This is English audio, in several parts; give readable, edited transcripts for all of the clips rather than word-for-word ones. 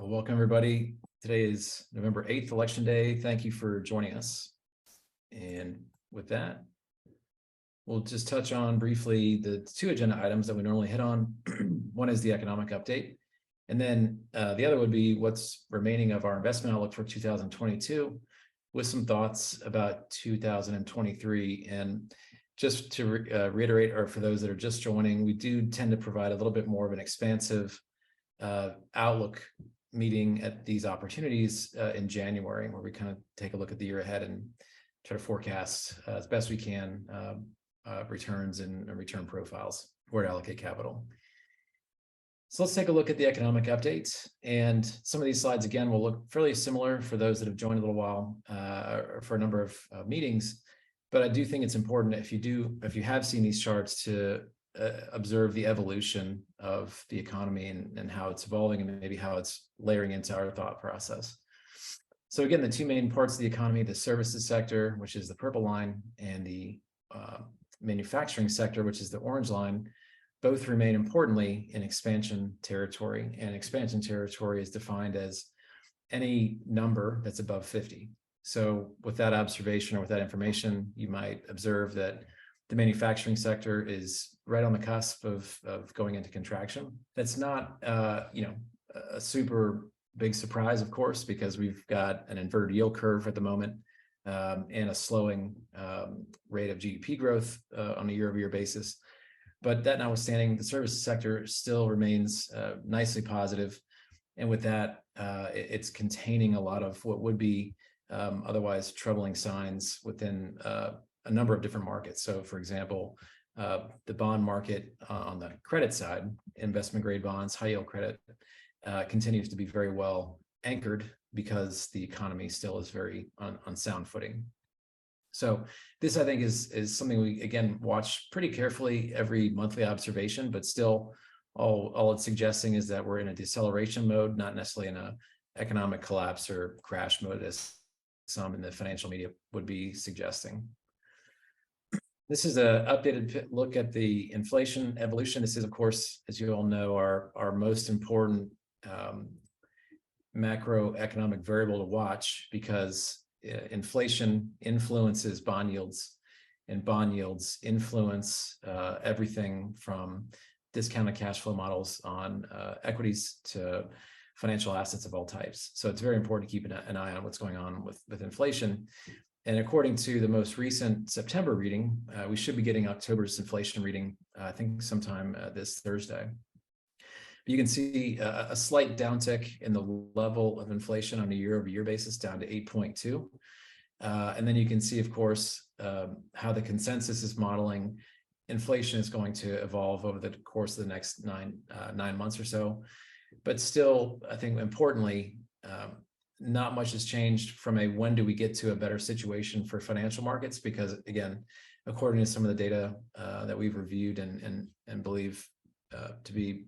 Well, welcome everybody. Today is November 8th, Election Day. Thank you for joining us. And with that, we'll just touch on briefly the two agenda items that we normally hit on. One is the economic update. And then the other would be what's remaining of our investment outlook for 2022 with some thoughts about 2023. And just to reiterate, or for those that are just joining, we do tend to provide a little bit more of an expansive outlook meeting at these opportunities in January, where we kind of take a look at the year ahead and try to forecast as best we can returns and return profiles, where to allocate capital. So let's take a look at the economic update. And some of these slides, again, will look fairly similar for those that have joined a little while or for a number of meetings. But I do think it's important, if you have seen these charts, to observe the evolution of the economy and how it's evolving and maybe how it's layering into our thought process. So again, the two main parts of the economy, the services sector, which is the purple line, and the manufacturing sector, which is the orange line, both remain importantly in expansion territory. And expansion territory is defined as any number that's above 50. So with that observation or with that information, you might observe that the manufacturing sector is right on the cusp of going into contraction. That's not a super big surprise, of course, because we've got an inverted yield curve at the moment and a slowing rate of GDP growth on a year-over-year basis. But that notwithstanding, the services sector still remains nicely positive. And with that, it's containing a lot of what would be otherwise troubling signs within a number of different markets. So for example, the bond market on the credit side, investment grade bonds, high yield credit, continues to be very well anchored because the economy still is very on sound footing. So this, I think, is something we, again, watch pretty carefully every monthly observation, but still all it's suggesting is that we're in a deceleration mode, not necessarily in a economic collapse or crash mode, as some in the financial media would be suggesting. This is an updated look at the inflation evolution. This is, of course, as you all know, our most important macroeconomic variable to watch, because inflation influences bond yields, and bond yields influence everything from discounted cash flow models on equities to financial assets of all types. So it's very important to keep an eye on what's going on with inflation. And according to the most recent September reading, we should be getting October's inflation reading, I think sometime this Thursday. But you can see a slight downtick in the level of inflation on a year-over-year basis, down to 8.2. And then you can see, of course, how the consensus is modeling inflation is going to evolve over the course of the next nine months or so. But still, I think importantly, not much has changed from a when do we get to a better situation for financial markets, because again, according to some of the data that we've reviewed and believe to be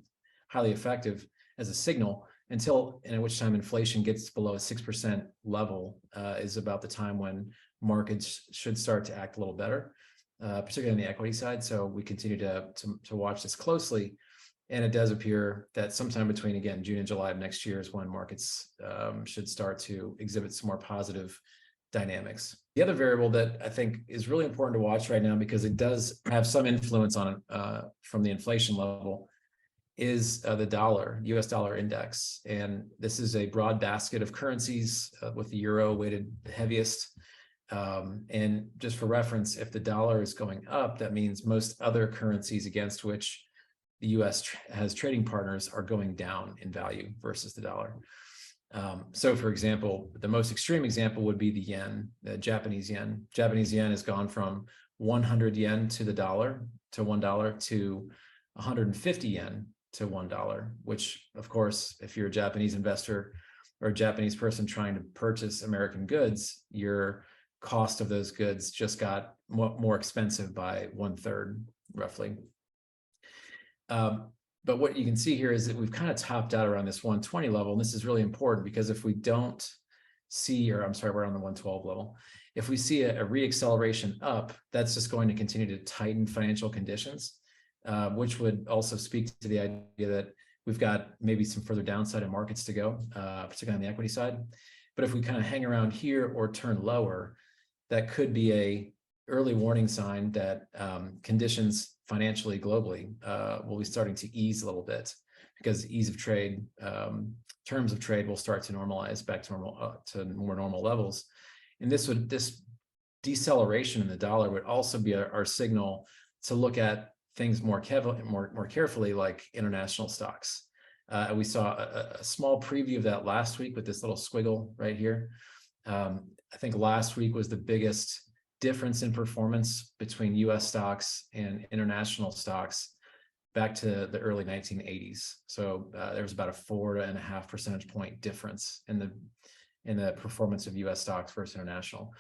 highly effective as a signal, until and at which time inflation gets below a 6% level is about the time when markets should start to act a little better, particularly on the equity side. So we continue to watch this closely. And it does appear that sometime between, again, June and July of next year is when markets should start to exhibit some more positive dynamics. The other variable that I think is really important to watch right now, because it does have some influence on it from the inflation level, is the dollar, US dollar index. And this is a broad basket of currencies with the euro weighted the heaviest. And just for reference, if the dollar is going up, that means most other currencies against which the US has trading partners are going down in value versus the dollar. So for example, the most extreme example would be the yen, the Japanese yen. Japanese yen has gone from 100 yen to the dollar to $1 to 150 yen to $1, which of course, if you're a Japanese investor or a Japanese person trying to purchase American goods, your cost of those goods just got more expensive by 1/3 roughly. But what you can see here is that we've kind of topped out around this 120 level. And this is really important, because if we don't see, or I'm sorry, we're on the 112 level. If we see a reacceleration up, that's just going to continue to tighten financial conditions, which would also speak to the idea that we've got maybe some further downside in markets to go, particularly on the equity side. But if we kind of hang around here or turn lower, that could be a early warning sign that conditions financially globally will be starting to ease a little bit, because ease of trade, terms of trade will start to normalize back to more normal levels. And this deceleration in the dollar would also be our signal to look at things more carefully, like international stocks. We saw a small preview of that last week with this little squiggle right here. I think last week was the biggest difference in performance between US stocks and international stocks back to the early 1980s. So there was about a 4.5 percentage point difference in the performance of US stocks versus international.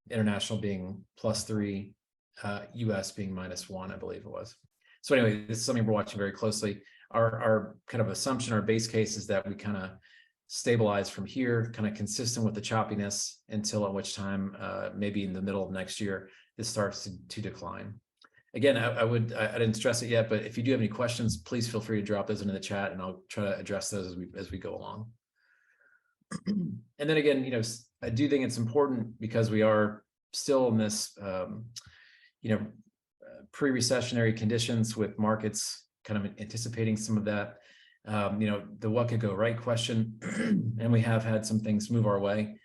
International being +3, US being -1, I believe it was. So anyway, this is something we're watching very closely. Our kind of assumption, our base case, is that we kind of stabilize from here, kind of consistent with the choppiness, until at which time, maybe in the middle of next year, this starts to decline. Again, I didn't stress it yet, but if you do have any questions, please feel free to drop those into the chat, and I'll try to address those as we go along. And then again, I do think it's important, because we are still in this, pre-recessionary conditions, with markets kind of anticipating some of that. The what could go right question, and we have had some things move our way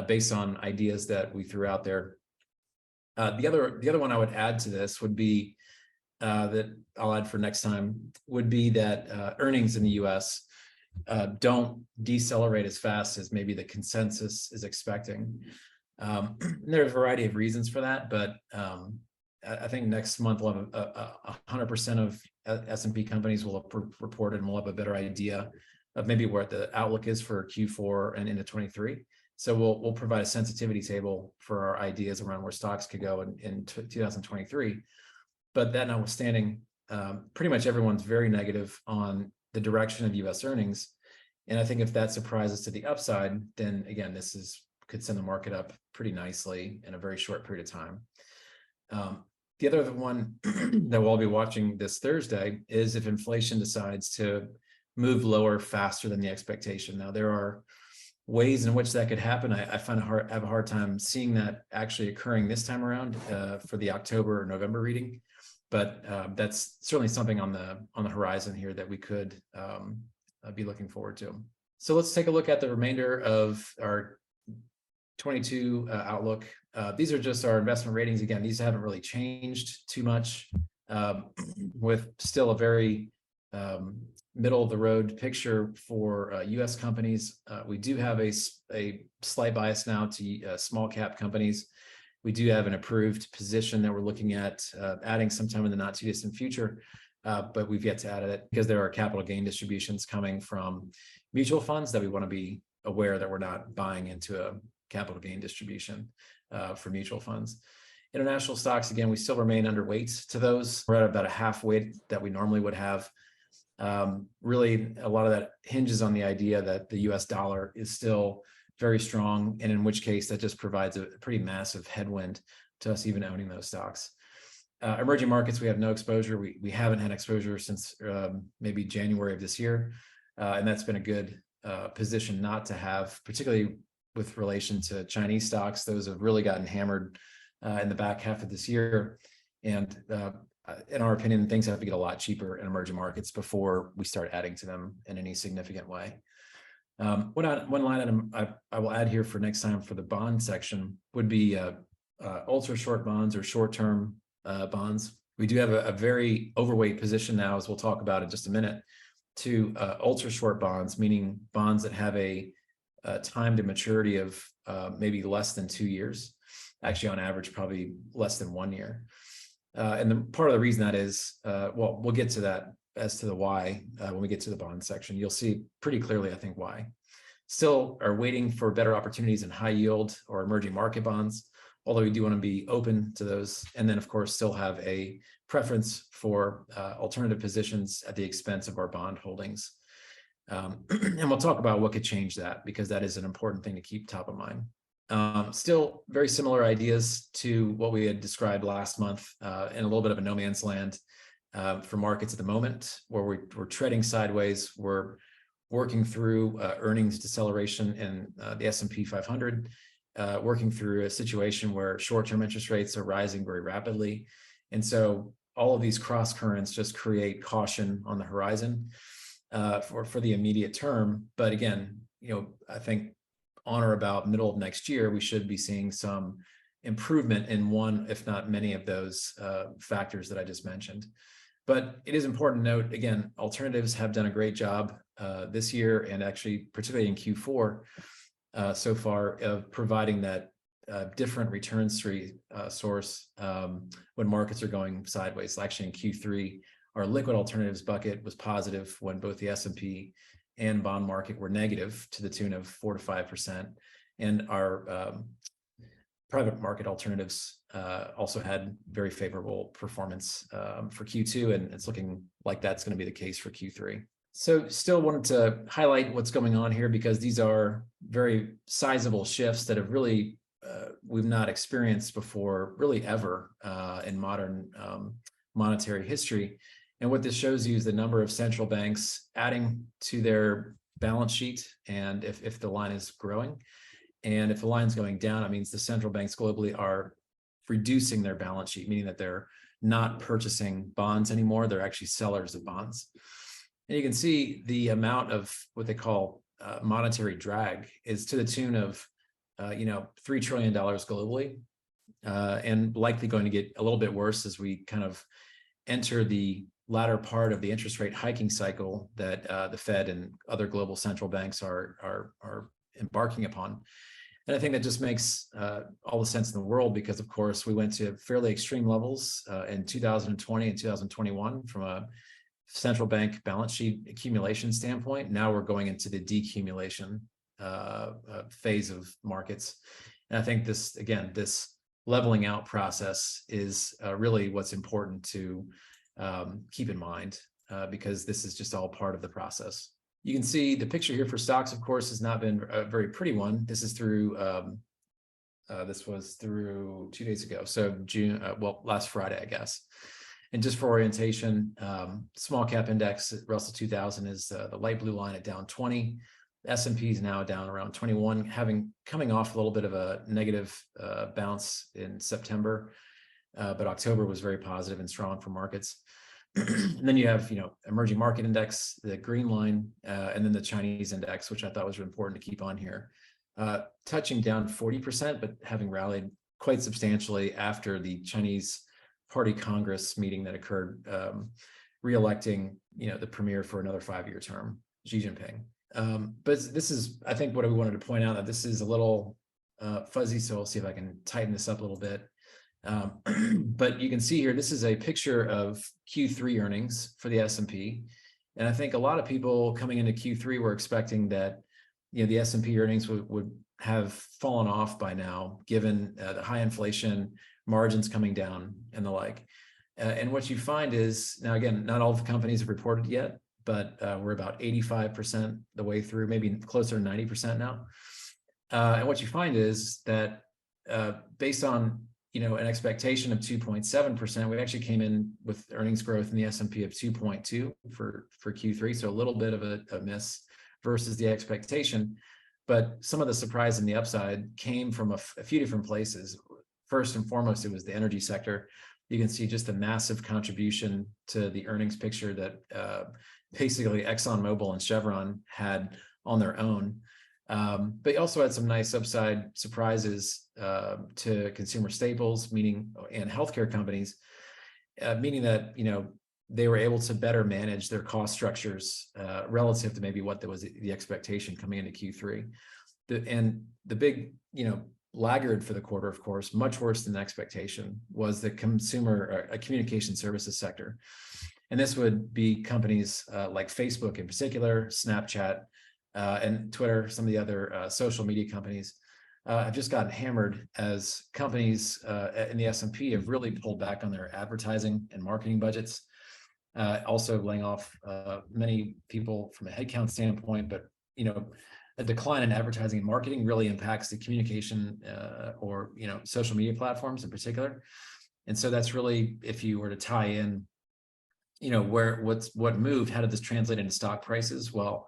based on ideas that we threw out there. The other one I would add to this would be that I'll add for next time would be that earnings in the U.S. Don't decelerate as fast as maybe the consensus is expecting. There are a variety of reasons for that, but I think next month we'll have 100% of S&P companies will have reported, and we'll have a better idea of maybe where the outlook is for Q4 and into 23. So we'll provide a sensitivity table for our ideas around where stocks could go in 2023. But that notwithstanding, pretty much everyone's very negative on the direction of U.S. earnings. And I think if that surprises to the upside, then again, could send the market up pretty nicely in a very short period of time. The other one that we'll be watching this Thursday is if inflation decides to move lower faster than the expectation. Now, there are ways in which that could happen. I have a hard time seeing that actually occurring this time around for the October or November reading, but that's certainly something on the horizon here that we could be looking forward to. So let's take a look at the remainder of our 22 outlook. These are just our investment ratings. Again, these haven't really changed too much, with still a very middle of the road picture for US companies. We do have a slight bias now to small cap companies. We do have an approved position that we're looking at adding sometime in the not too distant future, but we've yet to add it because there are capital gain distributions coming from mutual funds that we want to be aware that we're not buying into a capital gain distribution for mutual funds. International stocks, again, we still remain underweight to those. We're at about a half weight that we normally would have. Really, a lot of that hinges on the idea that the US dollar is still very strong, and in which case that just provides a pretty massive headwind to us even owning those stocks. Emerging markets, we have no exposure. We haven't had exposure since maybe January of this year, and that's been a good position not to have, particularly with relation to Chinese stocks. Those have really gotten hammered in the back half of this year. And in our opinion, things have to get a lot cheaper in emerging markets before we start adding to them in any significant way. One line item I will add here for next time for the bond section would be ultra short bonds or short-term bonds. We do have a very overweight position now, as we'll talk about in just a minute, to ultra short bonds, meaning bonds that have a time to maturity of maybe less than 2 years. Actually, on average, probably less than 1 year. And part of the reason that is, well, we'll get to that as to the why when we get to the bond section. You'll see pretty clearly, I think, why. Still are waiting for better opportunities in high yield or emerging market bonds, although we do want to be open to those. And then, of course, still have a preference for alternative positions at the expense of our bond holdings. And we'll talk about what could change that, because that is an important thing to keep top of mind. Still very similar ideas to what we had described last month in a little bit of a no man's land. for markets at the moment, where we're treading sideways. We're working through earnings deceleration in the S&P 500, working through a situation where short-term interest rates are rising very rapidly. And so all of these cross currents just create caution on the horizon for the immediate term. But again, I think on or about middle of next year, we should be seeing some improvement in one, if not many of those factors that I just mentioned. But it is important to note, again, alternatives have done a great job this year, and actually particularly in Q4 so far, of providing that different return source when markets are going sideways. Actually in Q3, our liquid alternatives bucket was positive when both the S&P and bond market were negative to the tune of 4 to 5%. And our private market alternatives also had very favorable performance for Q2, and it's looking like that's going to be the case for Q3. So still wanted to highlight what's going on here, because these are very sizable shifts that have really we've not experienced before, really ever in modern monetary history. And what this shows you is the number of central banks adding to their balance sheet, and if the line is growing. And if the line's going down, it means the central banks globally are reducing their balance sheet, meaning that they're not purchasing bonds anymore. They're actually sellers of bonds. And you can see the amount of what they call monetary drag is to the tune of $3 trillion globally, and likely going to get a little bit worse as we kind of enter the latter part of the interest rate hiking cycle that the Fed and other global central banks are embarking upon. And I think that just makes all the sense in the world, because of course we went to fairly extreme levels in 2020 and 2021 from a central bank balance sheet accumulation standpoint. Now we're going into the decumulation phase of markets. And I think this leveling out process is really what's important to keep in mind, because this is just all part of the process. You can see the picture here for stocks, of course, has not been a very pretty one. This is through, this was through 2 days ago. So last Friday, I guess. And just for orientation, small cap index, Russell 2000 is the light blue line at down 20. The S&P is now down around 21, coming off a little bit of a negative bounce in September. But October was very positive and strong for markets. And then you have, emerging market index, the green line, and then the Chinese index, which I thought was important to keep on here, touching down 40%, but having rallied quite substantially after the Chinese Party Congress meeting that occurred, re-electing, the premier for another 5-year term, Xi Jinping. But this is, I think, what we wanted to point out, that this is a little fuzzy, so I'll see if I can tighten this up a little bit. But you can see here, this is a picture of Q3 earnings for the S&P. And I think a lot of people coming into Q3 were expecting that, the S&P earnings would have fallen off by now, given the high inflation, margins coming down and the like. And what you find is, now again, not all of the companies have reported yet, but we're about 85% the way through, maybe closer to 90% now. And what you find is that based on an expectation of 2.7%, we actually came in with earnings growth in the S&P of 2.2 for Q3, so a little bit of a miss versus the expectation. But some of the surprise in the upside came from a few different places. First and foremost, it was the energy sector. You can see just a massive contribution to the earnings picture that basically ExxonMobil and Chevron had on their own. But you also had some nice upside surprises to consumer staples, and healthcare companies, meaning that they were able to better manage their cost structures relative to maybe what was the expectation coming into Q3. The big laggard for the quarter, of course, much worse than expectation, was the consumer communication services sector. And this would be companies like Facebook in particular, Snapchat, and Twitter. Some of the other social media companies have just gotten hammered as companies in the S&P have really pulled back on their advertising and marketing budgets, also laying off many people from a headcount standpoint. But a decline in advertising and marketing really impacts the communication or social media platforms in particular. And so that's really, if you were to tie in what moved, how did this translate into stock prices? Well,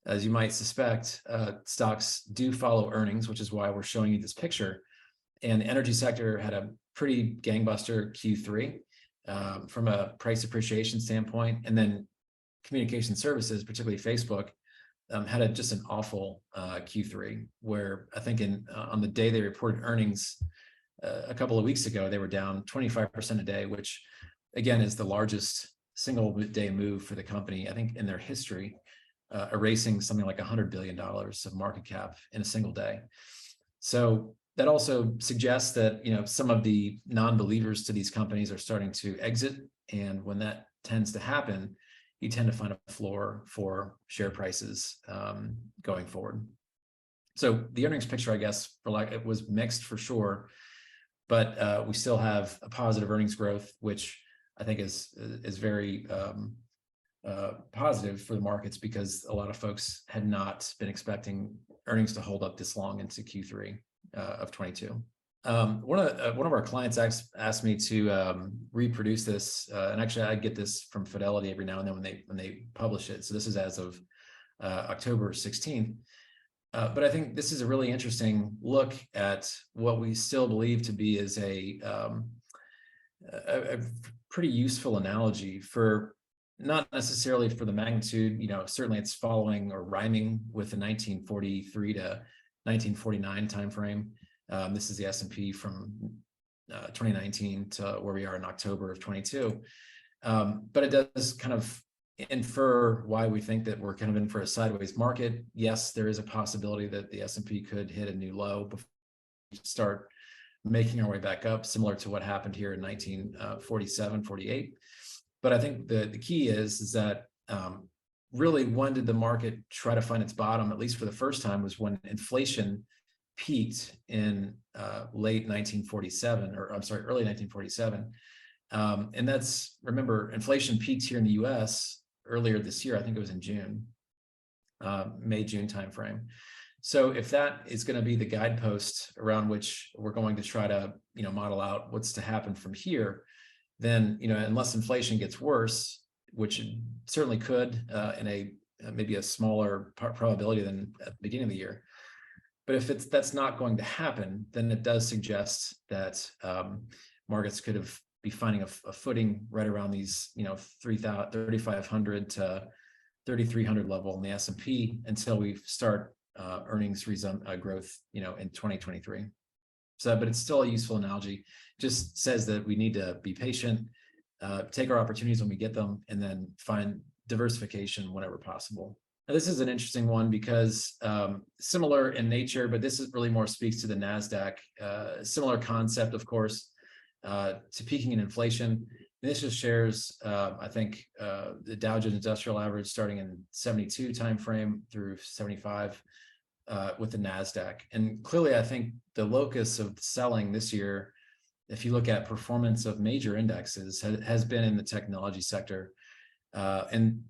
as you might suspect, stocks do follow earnings, which is why we're showing you this picture. And the energy sector had a pretty gangbuster Q3 from a price appreciation standpoint. And then communication services, particularly Facebook, had just an awful Q3, where I think on the day they reported earnings a couple of weeks ago, they were down 25% a day, which again is the largest single day move for the company, I think, in their history, erasing something like $100 billion of market cap in a single day. So that also suggests that some of the non-believers to these companies are starting to exit, and when that tends to happen, you tend to find a floor for share prices going forward. So the earnings picture, I guess, it was mixed for sure, but we still have a positive earnings growth, which I think is very positive for the markets, because a lot of folks had not been expecting earnings to hold up this long into Q3 of 22. One of our clients asked me to reproduce this, and actually I get this from Fidelity every now and then when they publish it. So this is as of October 16th. But I think this is a really interesting look at what we still believe to be is a pretty useful analogy for, not necessarily for the magnitude, certainly it's following or rhyming with the 1943 to 1949 timeframe. This is the S&P from 2019 to where we are in October of 22. But it does kind of infer why we think that we're kind of in for a sideways market. Yes, there is a possibility that the S&P could hit a new low before we start making our way back up, similar to what happened here in 1947, 48. But I think the key is that really, when did the market try to find its bottom, at least for the first time, was when inflation peaked in early 1947. And that's, remember, inflation peaked here in the US earlier this year. I think it was in June, May-June timeframe. So if that is going to be the guidepost around which we're going to try to, model out what's to happen from here, then, unless inflation gets worse, which it certainly could in maybe a smaller probability than at the beginning of the year. But if that's not going to happen, then it does suggest that markets could be finding a footing right around these, 3,500 to 3,300 level in the S&P until we start earnings growth, in 2023. So, but it's still a useful analogy. Just says that we need to be patient, take our opportunities when we get them, and then find diversification whenever possible. Now, this is an interesting one because similar in nature, but this is really more speaks to the NASDAQ. Similar concept, of course, to peaking in inflation. And this just shares, I think, the Dow Jones Industrial Average starting in 72 timeframe through 75 with the NASDAQ. And clearly, I think the locus of selling this year, if you look at performance of major indexes, has been in the technology sector. And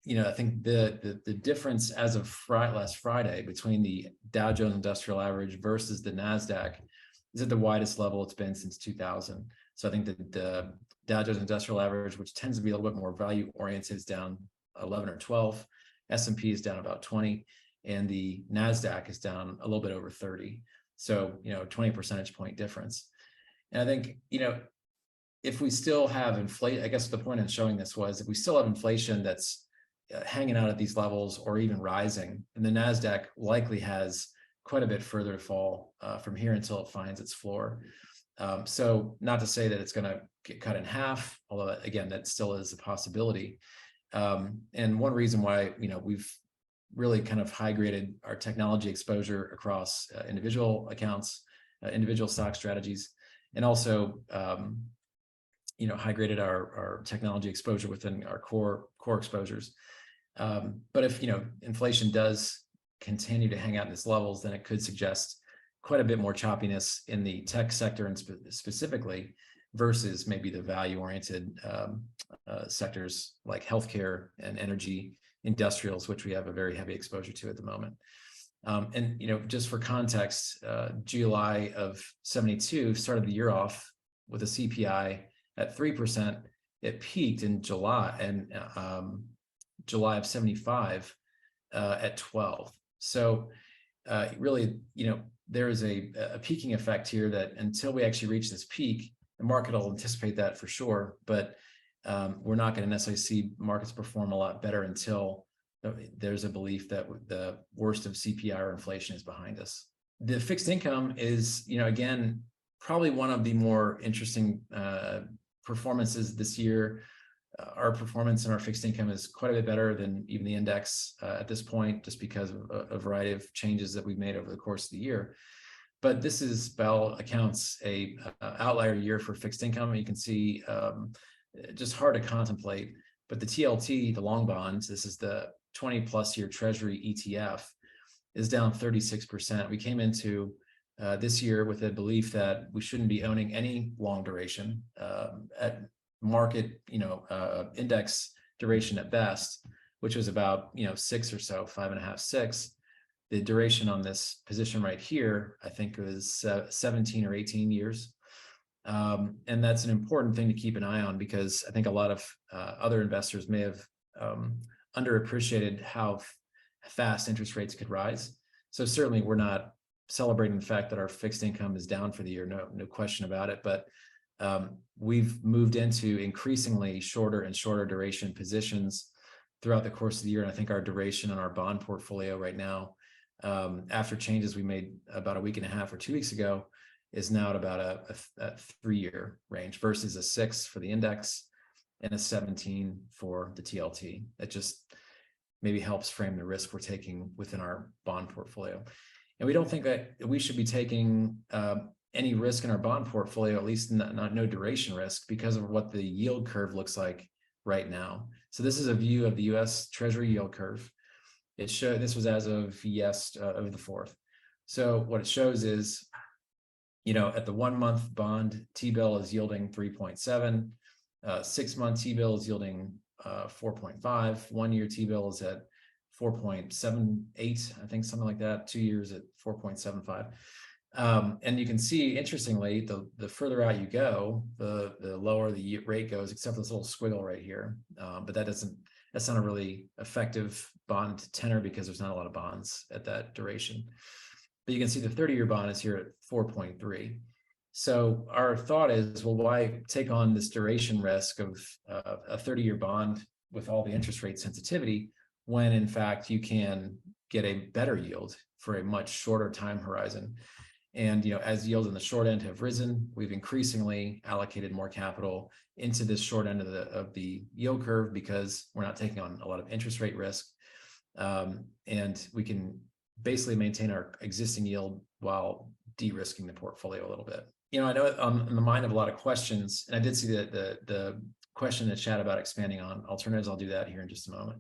I think the difference as of last Friday between the Dow Jones Industrial Average versus the NASDAQ is at the widest level it's been since 2000. So I think that the Dow Jones Industrial Average, which tends to be a little bit more value oriented, is down 11 or 12. S&P is down about 20, and the NASDAQ is down a little bit over 30. So 20 percentage point difference. And I think if we still have inflation, I guess the point in showing this was if we still have inflation that's hanging out at these levels or even rising, and the NASDAQ likely has quite a bit further to fall from here until it finds its floor. So not to say that it's going to get cut in half, although again, that still is a possibility. And one reason why, we've really kind of high graded our technology exposure across individual accounts, individual stock strategies, and also, high graded our technology exposure within our core exposures. But if, inflation does continue to hang out in these levels, then it could suggest quite a bit more choppiness in the tech sector and specifically versus maybe the value-oriented sectors like healthcare and energy, industrials, which we have a very heavy exposure to at the moment. And just for context, July of 72 started the year off with a CPI at 3%, it peaked in July and July of 75 at 12. So really, there is a peaking effect here that until we actually reach this peak, the market will anticipate that for sure, but we're not going to necessarily see markets perform a lot better until there's a belief that the worst of CPI or inflation is behind us. The fixed income is, again, probably one of the more interesting performances this year. Our performance in our fixed income is quite a bit better than even the index at this point, just because of a variety of changes that we've made over the course of the year. But this is, by all accounts, a outlier year for fixed income. You can see just hard to contemplate, but the TLT, the long bonds, this is the 20+ year Treasury ETF, is down 36%. We came into this year with a belief that we shouldn't be owning any long duration at market, index duration at best, which was about 6 or so, 5.5, 6. The duration on this position right here, I think, was 17 or 18 years. And that's an important thing to keep an eye on, because I think a lot of other investors may have underappreciated how fast interest rates could rise. So certainly we're not celebrating the fact that our fixed income is down for the year, no question about it. But we've moved into increasingly shorter and shorter duration positions throughout the course of the year. And I think our duration on our bond portfolio right now, after changes we made about a week and a half or 2 weeks ago, is now at about a 3-year range versus a 6 for the index and a 17 for the TLT. It just maybe helps frame the risk we're taking within our bond portfolio. And we don't think that we should be taking any risk in our bond portfolio, at least no duration risk, because of what the yield curve looks like right now. So this is a view of the U.S. Treasury yield curve. It showed, this was as of of the 4th. So what it shows is, at the 1-month bond, T-bill is yielding 3.7, 6-month T-bill is yielding 4.5, 1-year T-bill is at 4.78, I think, something like that, 2 years at 4.75. And you can see, interestingly, the further out you go, the lower the rate goes, except this little squiggle right here. But that's not a really effective bond tenor, because there's not a lot of bonds at that duration. But you can see the 30-year bond is here at 4.3. So our thought is, well, why take on this duration risk of a 30-year bond with all the interest rate sensitivity, when in fact you can get a better yield for a much shorter time horizon? And as yields in the short end have risen, we've increasingly allocated more capital into this short end of the yield curve, because we're not taking on a lot of interest rate risk, and we can basically maintain our existing yield while de-risking the portfolio a little bit. I know on the mind of a lot of questions, and I did see the question in the chat about expanding on alternatives. I'll do that here in just a moment.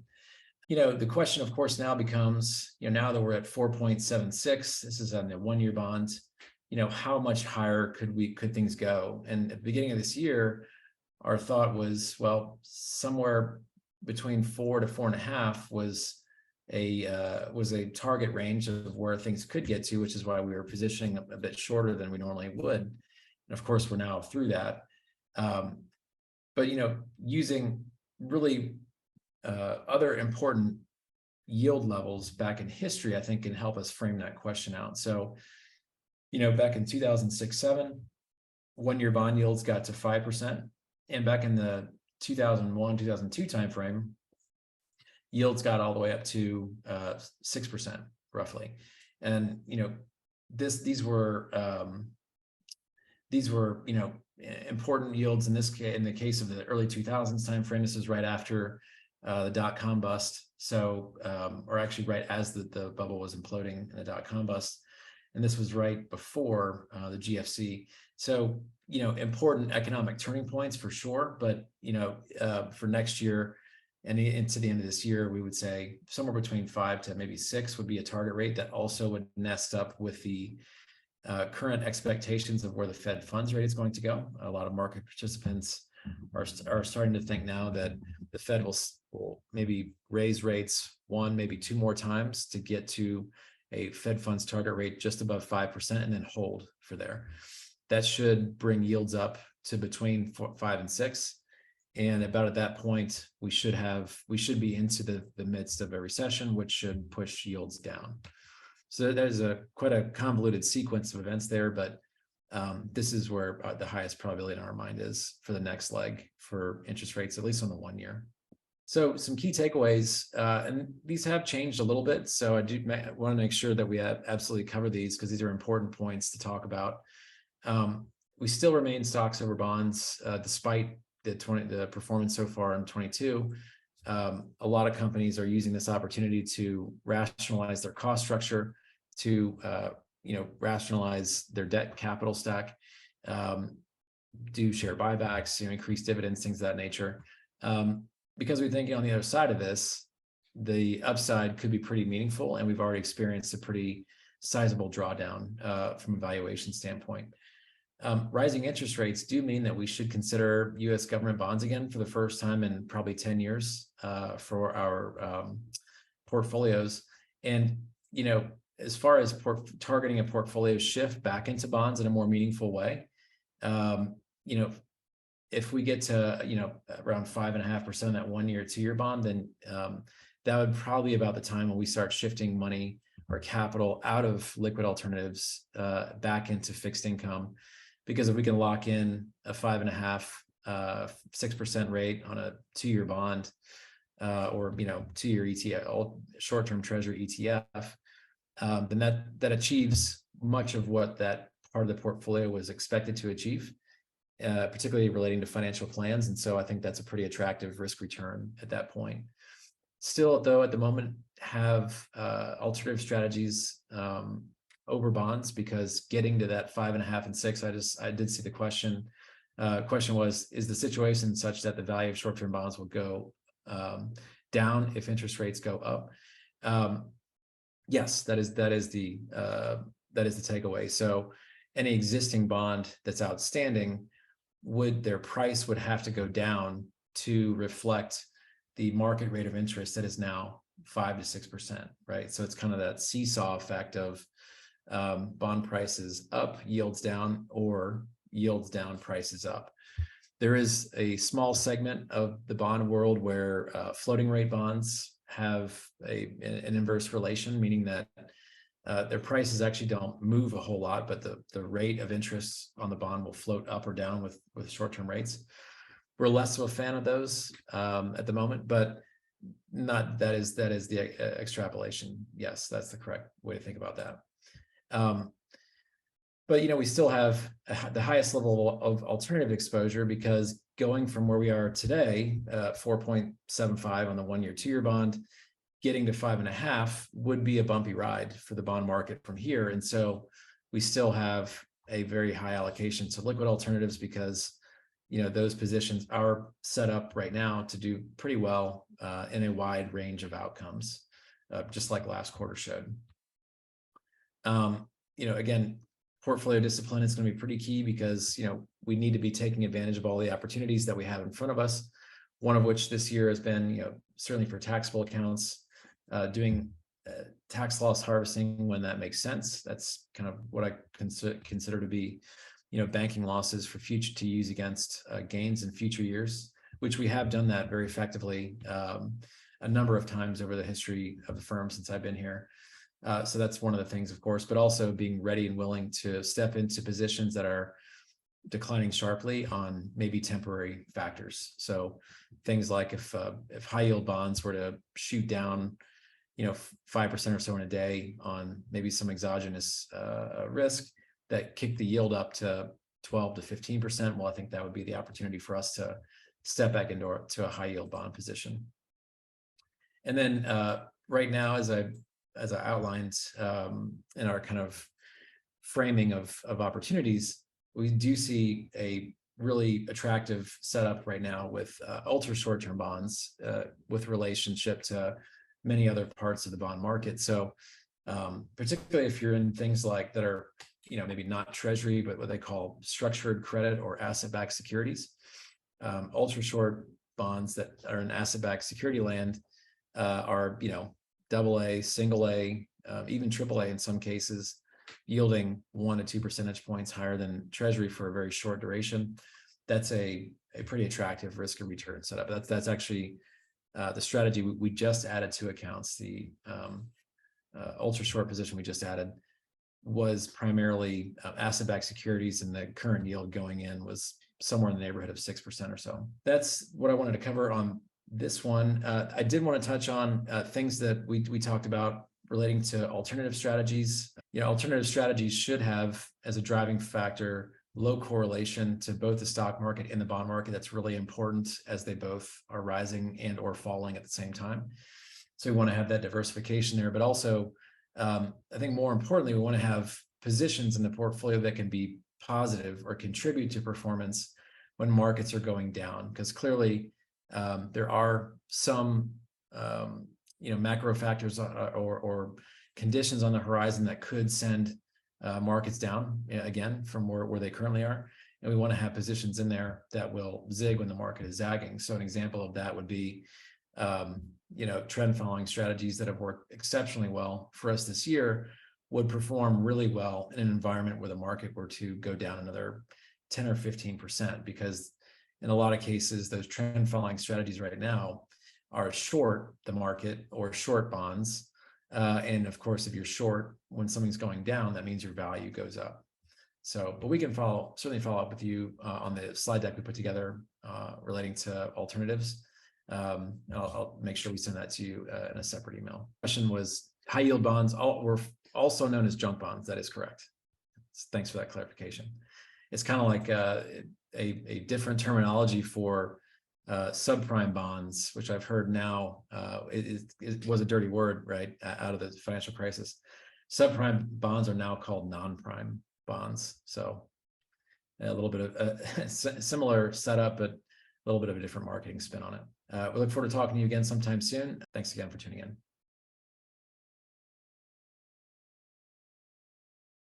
The question, of course, now becomes, now that we're at 4.76, this is on the 1-year bonds, how much higher could things go? And at the beginning of this year, our thought was, well, somewhere between 4 to 4.5 was a target range of where things could get to, which is why we were positioning a bit shorter than we normally would. And of course, we're now through that. But using really other important yield levels back in history, I think, can help us frame that question out. So, back in 2006-07, 1-year bond yields got to 5%, and back in the 2001-2002 timeframe, yields got all the way up to 6%, roughly. And these were important yields in this case. In the case of the early 2000s timeframe, this is right after the dot-com bust. So, or actually right as the bubble was imploding in the dot-com bust. And this was right before the GFC. So, important economic turning points for sure. But, for next year and into the end of this year, we would say somewhere between 5 to maybe 6 would be a target rate that also would nest up with the current expectations of where the Fed funds rate is going to go. A lot of market participants are starting to think now that the Fed will maybe raise rates 1, maybe 2 more times to get to a Fed funds target rate just above 5% and then hold for there. That should bring yields up to between 5 and 6. And about at that point, we should be into the midst of a recession, which should push yields down. So there's quite a convoluted sequence of events there, but this is where the highest probability in our mind is for the next leg for interest rates, at least on the 1 year. So some key takeaways, and these have changed a little bit. So I do want to make sure that we absolutely cover these because these are important points to talk about. We still remain stocks over bonds, despite the performance so far in 22. A lot of companies are using this opportunity to rationalize their cost structure, to rationalize their debt capital stack, do share buybacks, increase dividends, things of that nature. Because we think on the other side of this, the upside could be pretty meaningful, and we've already experienced a pretty sizable drawdown from a valuation standpoint. Rising interest rates do mean that we should consider U.S. government bonds again for the first time in probably 10 years for our portfolios. And, as far as targeting a portfolio shift back into bonds in a more meaningful way, if we get to, around 5.5% of that 1 year, 2 year bond, then that would probably be about the time when we start shifting money or capital out of liquid alternatives back into fixed income. Because if we can lock in a 5.5%, 6% rate on a 2 year bond, or 2 year ETF, short-term treasury ETF, then that achieves much of what that part of the portfolio was expected to achieve, particularly relating to financial plans. And so I think that's a pretty attractive risk return at that point. Still, though, at the moment, have alternative strategies over bonds, because getting to that 5.5 and 6, I did see the question. Question was, is the situation such that the value of short-term bonds will go down if interest rates go up? Yes, that is the takeaway. So any existing bond that's outstanding, their price would have to go down to reflect the market rate of interest that is now 5 to 6%, right? So it's kind of that seesaw effect of bond prices up, yields down, or yields down, prices up. There is a small segment of the bond world where floating rate bonds have an inverse relation, meaning that their prices actually don't move a whole lot, but the rate of interest on the bond will float up or down with short-term rates. We're less of a fan of those at the moment, but that is the extrapolation. Yes, that's the correct way to think about that. But we still have the highest level of alternative exposure, because going from where we are today, 4.75 on the 1 year, 2 year bond, getting to 5.5 would be a bumpy ride for the bond market from here. And so we still have a very high allocation to liquid alternatives, because those positions are set up right now to do pretty well in a wide range of outcomes, just like last quarter showed. Again, portfolio discipline is going to be pretty key, because we need to be taking advantage of all the opportunities that we have in front of us. One of which this year has been, certainly for taxable accounts, doing tax loss harvesting when that makes sense. That's kind of what I consider to be, banking losses for future to use against gains in future years, which we have done that very effectively a number of times over the history of the firm since I've been here. So that's one of the things, of course, but also being ready and willing to step into positions that are declining sharply on maybe temporary factors. So things like if high yield bonds were to shoot down, 5% or so in a day on maybe some exogenous risk that kicked the yield up to 12 to 15%, well, I think that would be the opportunity for us to step back into a high yield bond position. And then right now, as I outlined in our kind of framing of opportunities, we do see a really attractive setup right now with ultra short-term bonds with relationship to many other parts of the bond market. So particularly if you're in things like that are, maybe not treasury, but what they call structured credit or asset-backed securities, ultra short bonds that are in asset-backed security land are, AA, single A, even AAA in some cases, yielding 1 to 2 percentage points higher than treasury for a very short duration. That's a a pretty attractive risk and return setup. That's actually the strategy we just added to accounts. The ultra short position we just added was primarily asset-backed securities, and the current yield going in was somewhere in the neighborhood of 6% or so. That's what I wanted to cover on this one. I did want to touch on things that we talked about relating to alternative strategies. Alternative strategies should have as a driving factor low correlation to both the stock market and the bond market. That's really important, as they both are rising and or falling at the same time. So we want to have that diversification there, but also I think more importantly, we want to have positions in the portfolio that can be positive or contribute to performance when markets are going down, because clearly there are some macro factors or conditions on the horizon that could send markets down again from where they currently are, and we want to have positions in there that will zig when the market is zagging. So an example of that would be trend following strategies that have worked exceptionally well for us this year would perform really well in an environment where the market were to go down another 10 or 15%, because in a lot of cases those trend following strategies right now are short the market or short bonds. And of course, if you're short when something's going down, that means your value goes up. So, but we can certainly follow up with you on the slide deck we put together relating to alternatives. I'll make sure we send that to you in a separate email. Question was high yield bonds were also known as junk bonds. That is correct. Thanks for that clarification. It's kind of like a different terminology for subprime bonds, which I've heard now it was a dirty word, right, out of the financial crisis. Subprime bonds are now called non-prime bonds. So a little bit of a similar setup, but a little bit of a different marketing spin on it. We look forward to talking to you again sometime soon. Thanks again for tuning in.